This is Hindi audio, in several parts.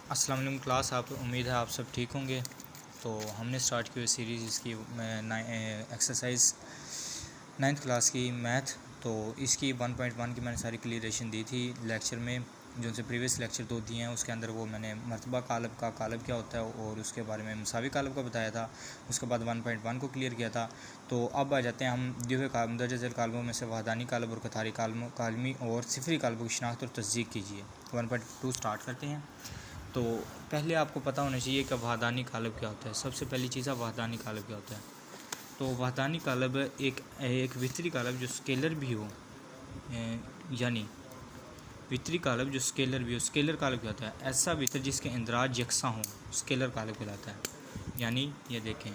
अस्सलाम वालेकुम क्लास, आप उम्मीद है आप सब ठीक होंगे। तो हमने स्टार्ट की हुई सीरीज़ इसकी एक्सरसाइज 9th क्लास की मैथ। तो इसकी 1.1 की मैंने सारी क्लियरेशन दी थी लेक्चर में, जो उनसे प्रीवियस लेक्चर 2 दिए हैं उसके अंदर वो मैंने मरतबा कालब का कालब क्या होता है और उसके बारे में मसावी कालब का बताया था। उसके बाद 1.1 को क्लियर किया था। तो अब आ जाते हैं हम दिए हुए मुंदरजा झैल कालमों में से वहदानी कालब और कतारी कालमी और सिफरी कालबों की शनाख्त और तस्दीक कीजिए। 1.2 स्टार्ट करते हैं। तो पहले आपको पता होना चाहिए कि वहदानी कालब क्या होता है। सबसे पहली चीज़ है वहदानी कालब क्या होता है। तो वहदानी कालब एक वितरी कालब जो स्केलर भी हो, यानी वितरी कालब जो स्केलर भी हो। स्केलर कालब क्या होता है? ऐसा वितर जिसके इंदराज यकसा हो, स्केलर कालब कहलाता है। यानी ये देखें,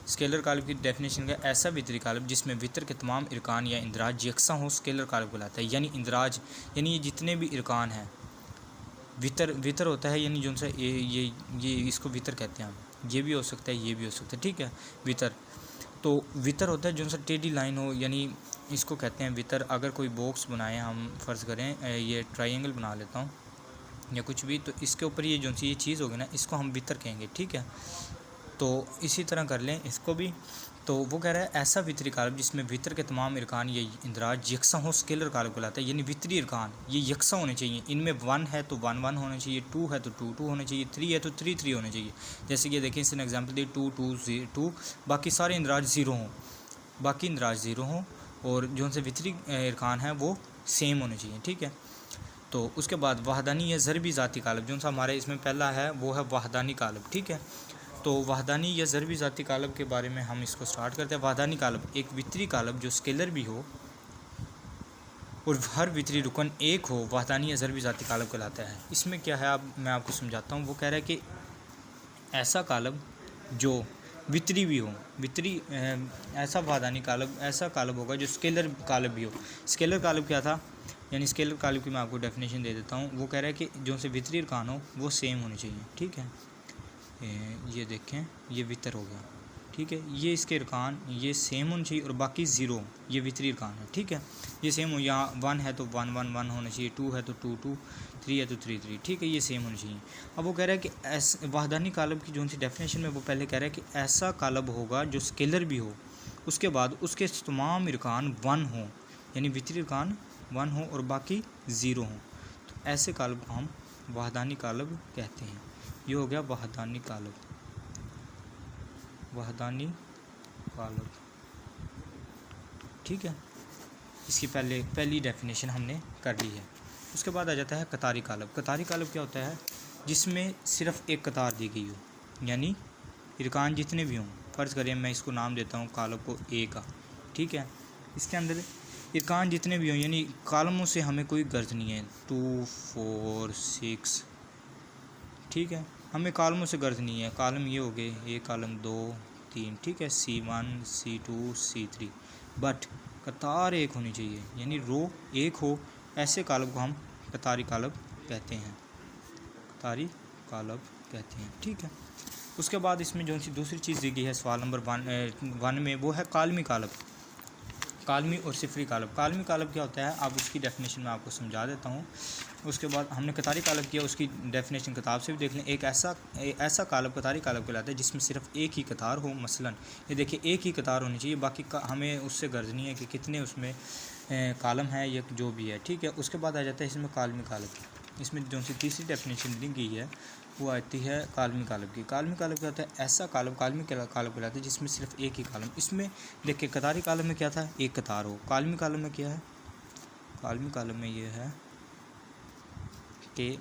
स्केलर कालब की डेफिनेशन का ऐसा वितरी कालब जिसमें वितर के तमाम इरकान या इंदराज यकसा हो, स्केलर कालब कहलाता है। यानी इंदराज यानी ये जितने भी इरकान हैं, वितर होता है, यानी जो सा ये इसको वितर कहते हैं हम। ये भी हो सकता है, ये भी हो सकता है, ठीक है। वितर तो वितर होता है जो सा टेढ़ी लाइन हो, यानी इसको कहते हैं वितर। अगर कोई बॉक्स बनाए, हम फ़र्ज़ करें ये ट्रायंगल बना लेता हूँ या कुछ भी, तो इसके ऊपर ये जो सी ये चीज़ होगी ना, इसको हम वितर कहेंगे, ठीक है। तो इसी तरह कर लें इसको भी। तो वो कह रहा है ऐसा वितरी कालब जिसमें वितर के तमाम इरकान या इंदराज यकसा हो, स्केलर कालब कहलाता है। यानी वितरी इरकान ये यकसा होने चाहिए। इनमें 1 है तो 1 1 होना चाहिए, 2 है तो 2 2 होने चाहिए, 3 है तो 3 3 होने चाहिए। जैसे कि देखें, इसने एग्जांपल दी 2 2 2, बाकी सारे इंदराज ज़ीरो हों, बाकी इंदराज ज़ीरो हों और जो उनसे वितरी इरकान है वो सेम होने चाहिए, ठीक है। तो उसके बाद वहदानी या ज़रबी ज़ाती कालब, जो सा हमारे इसमें पहला है वो है वहदानी कालब, ठीक है। तो वहदानी या ज़रबी ज़ाती कालब के बारे में हम इसको स्टार्ट करते हैं। वहदानी कालब एक वितरी कालब जो स्केलर भी हो और हर वितरी रुकन एक हो, वहदानी या ज़रबी ज़ाती कालब कहलाता है। इसमें क्या है, अब मैं आपको समझाता हूँ। वो कह रहा है कि ऐसा कालब जो वितरी भी हो, वितरी ऐसा वहदानी कालब ऐसा कालब होगा जो स्केलर कालब भी हो। स्केलर कालब क्या था, यानी स्केलर कालब की मैं आपको डेफिनेशन दे देता हूँ। वो कह रहा है कि जो से वितरी इरकान हो वो सेम होने चाहिए, ठीक है। ये देखें, ये वितर हो गया, ठीक है। ये इसके इरकान ये सेम होने चाहिए और बाकी ज़ीरो ये वितरी इरकान है, ठीक है। ये सेम हो, यहाँ 1 है तो 1 1 1 होना चाहिए, 2 है तो 2 2, 3 है तो 3 3, ठीक है। ये सेम होनी चाहिए। अब वो कह रहा है कि वहदानी कालब की जो सी डेफिनेशन में वो पहले कह रहा है कि ऐसा कालब होगा जो स्केलर भी हो, उसके बाद उसके तमाम इरकान 1 हों, यानी वितरी इरकान 1 हो और बाकी ज़ीरो हों। तो ऐसे कालब को हम वहदानी कालब कहते हैं। ये हो गया वहदानी कालब, वहदानी कालब, ठीक है। इसकी पहली डेफिनेशन हमने कर ली है। उसके बाद आ जाता है कतारी कालब। कतारी कालब क्या होता है? जिसमें सिर्फ एक कतार दी गई हो, यानी इरकान जितने भी हों। फ़र्ज़ करें मैं इसको नाम देता हूँ कालब को ए का, ठीक है। इसके अंदर इरकान जितने भी हों, यानी कालमों से हमें कोई गर्ज नहीं है। 2 4 6, ठीक है। हमें कालमों से गर्ज नहीं है। कालम ये हो गए, ये कालम 2 3, ठीक है। C1 C2 C3, बट कतार एक होनी चाहिए, यानी रो एक हो। ऐसे कालब को हम कतारी कालब कहते हैं, कतारी कालब कहते हैं, ठीक है। उसके बाद इसमें जो सी दूसरी चीज़ दी गई है सवाल नंबर 1 में, वो है कालमी कालब। कालमी और सिफरी कालब। कालमी कालब क्या होता है, अब उसकी डेफिनेशन मैं आपको समझा देता हूँ। उसके बाद हमने कतारी कालब किया, उसकी डेफिनेशन किताब से भी देख लें। एक ऐसा कालब कतारी कालब कहलाता है जिसमें सिर्फ एक ही कतार हो। मसलन ये देखिए, एक ही कतार होनी चाहिए, बाकी हमें उससे गर्ज नहीं है कि कितने उसमें कालम है या जो भी है, ठीक है। उसके बाद आ जाता है इसमें कालमी कालब। इसमें जो सी तीसरी डेफिनेशन दी गई है वो आती है कालमी कालब की। कालमी कालब क्या होता है? ऐसा कालब कालमी कालब कहलाता है जिसमें सिर्फ एक ही कालम। इसमें देखिए, कतारी कालब में क्या था, एक कतार हो। कालमी कालब में क्या है? कालमी कालब में ये है कि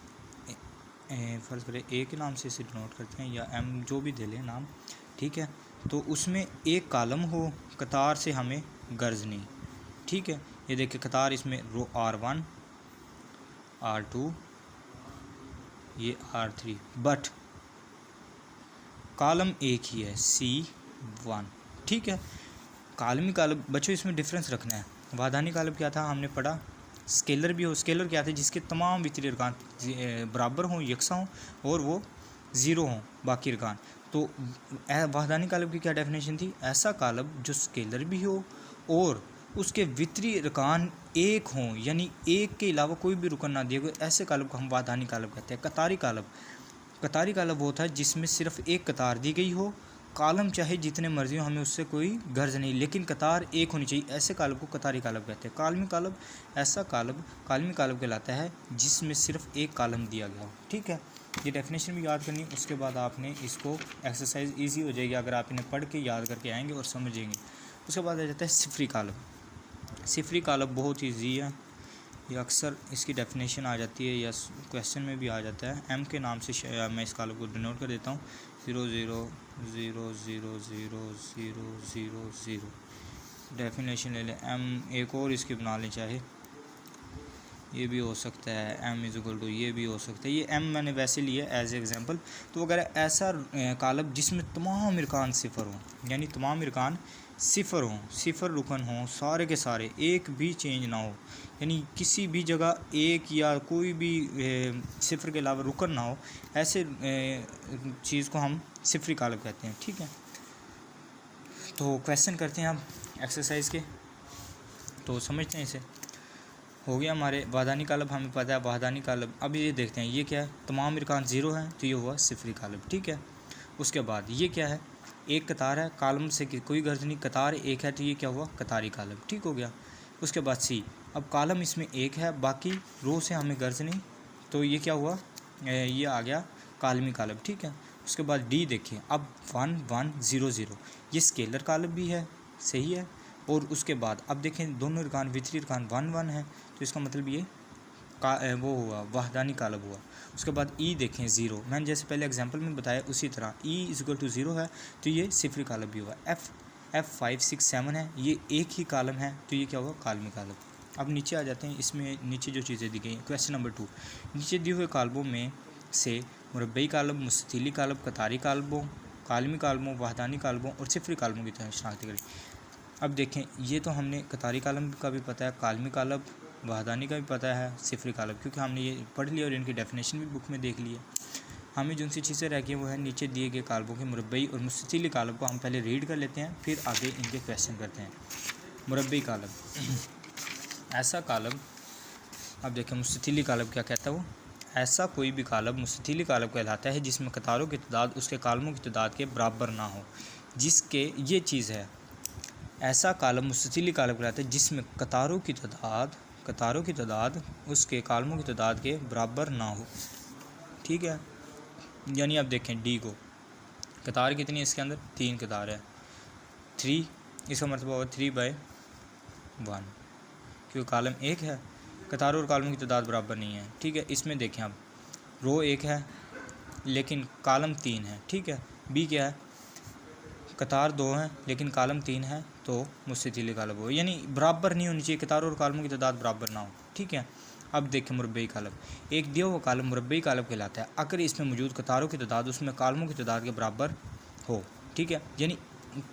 फ़र्ज़ करें ए के नाम से इसे डिनोट करते हैं या एम, जो भी दे लें नाम, ठीक है। तो उसमें एक कालम हो, कतार से हमें गर्ज नहीं, ठीक है। ये देखिए, कतार इसमें रो R1 R2 ये R3, बट कालम एक ही है C1, ठीक है। कालमी कालब बच्चों इसमें डिफरेंस रखना है। वहदानी कालब क्या था हमने पढ़ा? स्केलर भी हो। स्केलर क्या था? जिसके तमाम वितरी इरकान बराबर हों, यकसा हों और वो ज़ीरो हों बाकी इरकान। तो वहदानी कालब की क्या डेफिनेशन थी? ऐसा कालब जो स्केलर भी हो और उसके वितरी इरकान एक हों, यानी एक के अलावा कोई भी रुकन ना दिया गया, ऐसे कालब को हम वहदानी कालब कहते हैं। कतारी कालब कतारी कालब वो होता है जिसमें सिर्फ एक कतार दी गई हो, कालम चाहे जितने मर्जी हो, हमें उससे कोई गर्ज नहीं, लेकिन कतार एक होनी चाहिए। ऐसे कालब को कतारी कालब कहते हैं। कालमी कालब, ऐसा कालब कालमी कालब कहलाता है जिसमें सिर्फ एक कालम दिया गया हो। ठीक है, ये डेफिनेशन भी याद करनी, उसके बाद आपने इसको एक्सरसाइज ईजी हो जाएगी अगर आप इन्हें पढ़ के याद करके आएंगे और समझेंगे। उसके बाद आ जाता है सिफरी कालब। सिफरी कालब बहुत ईजी है, ये अक्सर इसकी डेफिनेशन आ जाती है या क्वेश्चन में भी आ जाता है। एम के नाम से मैं इस कालब को डिनोट कर देता हूँ, 0 0 0 0 0 0 0 0। डेफिनेशन ले लें, एम एक और इसकी बना लें, चाहे ये भी हो सकता है, एम इज इक्वल टू ये भी हो सकता है। ये एम मैंने वैसे लिया एज एग्जांपल। तो अगर ऐसा कालब जिसमें तमाम इरकान सिफर हों, यानी तमाम इरकान सिफर हों, सिफर रुकन हों, सारे के सारे, एक भी चेंज ना हो, यानी किसी भी जगह एक या कोई भी सिफर के अलावा रुकन ना हो, ऐसे चीज़ को हम सिफरी कालब कहते हैं। ठीक है, तो क्वेश्चन करते हैं अब एक्सरसाइज के, तो समझते हैं इसे। हो गया हमारे वाहदानी कालब, हमें पता है वाहदानी कालब। अब ये देखते हैं ये क्या है, तमाम इरकान ज़ीरो हैं तो ये हुआ सिफरी कालब। ठीक है, उसके बाद ये क्या है, एक कतार है, कालम से कोई गर्ज नहीं, कतार एक है तो ये क्या हुआ, कतारी कालब। ठीक हो गया। उसके बाद सी, अब कालम इसमें एक है, बाकी रो से हमें गर्ज नहीं, तो ये क्या हुआ, ये आ गया कालमी कालब। ठीक है, उसके बाद डी देखें, अब 1 1 0 0, ये स्केलर कालब भी है, सही है। और उसके बाद अब देखें दोनों इरकान वितरी इरकान 1 1 है, तो इसका मतलब ये वो हुआ वाहदानी कालब हुआ। उसके बाद ई देखें 0, मैंने जैसे पहले एग्जांपल में बताया उसी तरह ई इज इक्वल टू 0 है तो ये सिफरी कालब भी हुआ। एफ 5 6 7 है, ये एक ही कालम है तो ये क्या हुआ, कालमी कालब। अब नीचे आ जाते हैं, इसमें नीचे जो चीज़ें दी गई, क्वेश्चन नंबर 2, नीचे दिए हुए कालबों में से मुरब्बई कालब, मुस्ततीली कालब, कतारी कालबों, कालमी कालबों, वाहदानी कालबों और सिफरी कालबों की तरह शनाख्त करें। अब देखें, ये तो हमने कतारी कालम का भी पता है, कालमी कालब, वाहदानी का भी पता है, सिफरी कालब, क्योंकि हमने ये पढ़ लिया और इनकी डेफिनेशन भी बुक में देख ली है। हमें जो सी चीज़ें रह गई वो है नीचे दिए गए कालबों के मुरब्बई और मुस्ततीली कालब को हम पहले रीड कर लेते हैं, फिर आगे इनके क्वेश्चन करते हैं। मुरब्बई कालब, ऐसा कालब, अब देखें मुस्ततीली कालब क्या कहता है वो, ऐसा कोई भी कालब मुस्ततीली कालब कहलाता है जिसमें कतारों की तादाद उसके कालमों की तादाद के बराबर ना हो, जिसके, ये चीज़ है, ऐसा कालम मुस्ततीली कालब कहलाता है जिसमें कतारों की तादाद उसके कालमों की तादाद के बराबर ना हो। ठीक है, यानी अब देखें डी को, कतार कितनी है इसके अंदर, 3 कतार है, 3, इसका मतलब होगा 3/1, क्योंकि कालम एक है, कतारों और कालमों की तादाद बराबर नहीं है। ठीक है, इसमें देखें अब रो एक है लेकिन कालम 3 है। ठीक है, बी क्या है, कतार 2 हैं लेकिन कालम 3 है, तो मुस्ततीली कालब हो, यानी बराबर नहीं होनी चाहिए, कतारों और कालमों की तादाद बराबर ना हो। ठीक है, अब देखें मुरब्बई कालब, एक दिया हुआ कालम मुरब्बई कालब कहलाता है अगर इसमें मौजूद कतारों की तादाद उसमें कालमों की तादाद के बराबर हो। ठीक है, यानी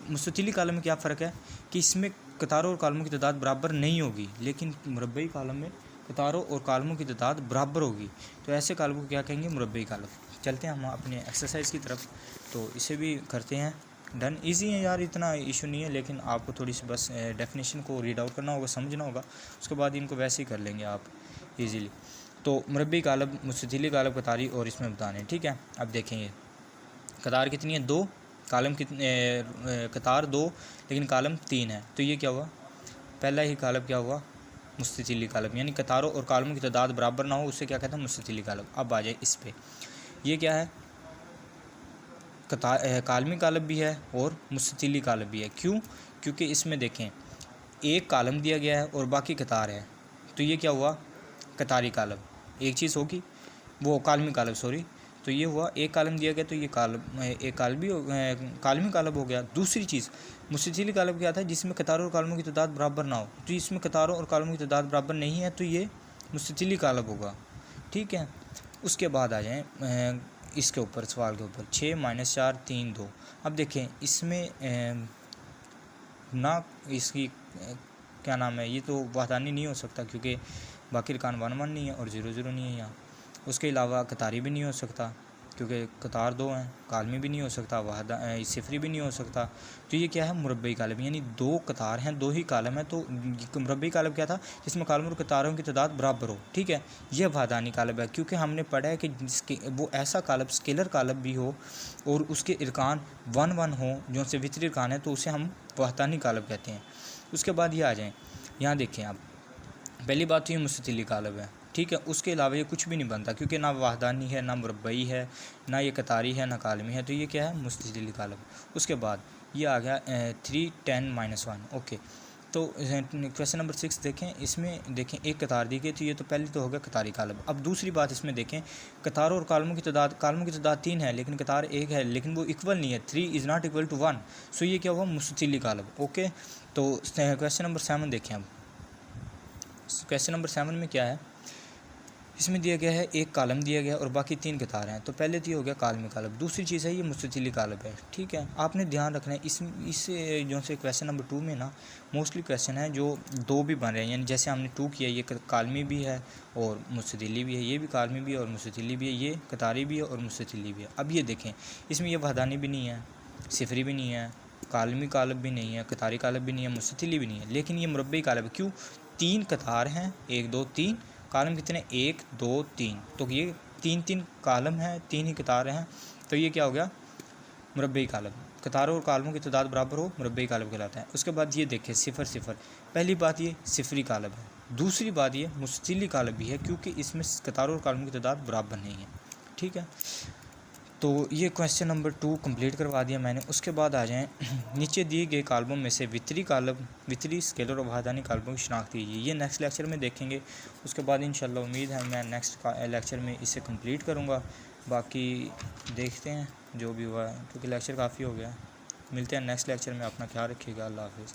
मुस्ततीली कालम में क्या फ़र्क है कि इसमें कतारों और कालमों की तादाद बराबर नहीं होगी, लेकिन मुरब्बई कालम में कतारों और कालमों की तादाद बराबर होगी, तो ऐसे कालमों को क्या कहेंगे, मुरब्बई कालब। चलते हैं हम अपने एक्सरसाइज की तरफ, तो इसे भी करते हैं। डन, इजी है यार, इतना इशू नहीं है, लेकिन आपको थोड़ी सी बस डेफिनेशन को रीड आउट करना होगा, समझना होगा, उसके बाद इनको वैसे ही कर लेंगे आप इजीली। तो मुरब्बी कालब, मुस्ततीली कालब, कतारी और इसमें बताने। ठीक है, अब देखेंगे कतार कितनी है, 2, कालम कितने, कतार 2 लेकिन कालम 3 है, तो ये क्या हुआ, पहला ही कालब क्या हुआ, मुस्ततीली कालब, यानी कतारों और कालमों की तादाद बराबर ना हो उससे क्या कहते हैं, मुस्ततीली कालब। अब आ जाए इस पर, ये क्या है, कालमी कालब भी है और मुस्ततीली कालब भी है। क्यों, क्योंकि इसमें देखें एक कालम दिया गया है और बाकी कतार है, तो ये क्या हुआ, कतारी कालब। एक चीज़ होगी वो कालमी कालब, सॉरी, तो ये हुआ एक कालम दिया गया तो ये कालम, एक कालमी कालब हो गया। दूसरी चीज़ मुस्ततीली कालब क्या था, जिसमें कतारों और कालमों की तादाद बराबर ना हो, तो इसमें कतारों और कालमों की तादाद बराबर नहीं है तो ये मुस्ततीली कालब होगा। ठीक है, उसके बाद आ जाएँ इसके ऊपर, सवाल के ऊपर, 6 - 4 3 2। अब देखें इसमें ना इसकी क्या नाम है, ये तो वाहदानी नहीं हो सकता क्योंकि बाकी इरकान 1 1 नहीं है और 0 0 नहीं है यहाँ। उसके अलावा कतारी भी नहीं हो सकता, क्योंकि कतार दो हैं, कालमी भी नहीं हो सकता, वाहदा सिफरी भी नहीं हो सकता। तो ये क्या है, मुरब्बई कालम, यानी दो कतार हैं, दो ही कालम है। तो मुरब्बई कालम क्या था, जिसमें कालम और कतारों की तादाद बराबर हो, ठीक है। यह वाहदानी कालम है, क्योंकि हमने पढ़ा है कि जिसके वो ऐसा कालम स्केलर कालम भी हो और उसके इरकान 1 1 हो, जो से वितरी इरकान है, तो उसे हम वाहदानी कालम कहते हैं। उसके बाद ये आ जाएँ, यहाँ देखें आप, पहली बात तो ये मुस्ततिली कालब है, ठीक है। उसके अलावा ये कुछ भी नहीं बनता, क्योंकि ना वाहदानी है, ना मुरब्बई है, ना ये कतारी है, ना कालमी है। तो ये क्या है, मुस्ततिली कालब। उसके बाद ये आ गया 3 10 -1। ओके, तो क्वेश्चन नंबर 6 देखें। इसमें देखें एक कतार दी गई, तो ये तो पहले तो हो गया कतारी कालब। अब दूसरी बात इसमें देखें, कतारों और कालमों की तादाद 3 है, लेकिन कतार 1 है, लेकिन वो इक्वल नहीं है, 3 इज़ नॉट इक्वल टू 1। सो ये क्या हुआ, मुस्ततिली कालब। ओके, तो क्वेश्चन नंबर 7 देखें। अब क्वेश्चन नंबर 7 में क्या है, इसमें दिया गया है एक कालम दिया गया और बाकी 3 कतार हैं। तो पहले तो ये हो गया कालमी कालब, दूसरी चीज़ है ये मुस्ततिली कालब है, ठीक है। आपने ध्यान रखना है इस जो से क्वेश्चन नंबर 2 में ना मोस्टली क्वेश्चन है जो 2 भी बन रहे हैं, यानी जैसे हमने 2 किया, ये कालमी भी है और मुस्ततिली भी है, ये भी कालमी भी है और मुस्ततिली भी है, ये कतारी भी है और मुस्ततिली भी है। अब ये देखें, इसमें ये वाहदानी भी नहीं है, सिफरी भी नहीं है, कालमी कालब भी नहीं है, कतारी कालब भी नहीं है, मुस्ततिली भी नहीं है, लेकिन ये मुरब्बई कालब है। क्यों, 3 कतार हैं, 1 2 3, कालम कितने, 1 2 3, तो ये 3 कालम हैं, 3 ही कतार हैं, तो ये क्या हो गया, मुरब्बई कालम। कतारों और कालमों की तादाद बराबर हो, मुरब्बई कालम कहलाता है। उसके बाद ये देखें 0 0, पहली बात ये सिफरी कालम है, दूसरी बात ये मुस्ततिली कालम भी है, क्योंकि इसमें कतारों और कालमों की तादाद बराबर नहीं है, ठीक है। तो ये क्वेश्चन नंबर 2 कंप्लीट करवा दिया मैंने। उसके बाद आ जाएं, नीचे दिए गए कालमों में से वितरी कालम, वितरी स्केलर और वाहदानी कालमों की शनाख्त कीजिए। ये नेक्स्ट लेक्चर में देखेंगे। उसके बाद इंशाल्लाह उम्मीद है मैं नेक्स्ट लेक्चर में इसे कंप्लीट करूँगा। बाकी देखते हैं जो भी हुआ है, क्योंकि लेक्चर काफ़ी हो गया। मिलते हैं नेक्स्ट लेक्चर में, अपना ख्याल रखिएगा। अल्लाह हाफ़िज़।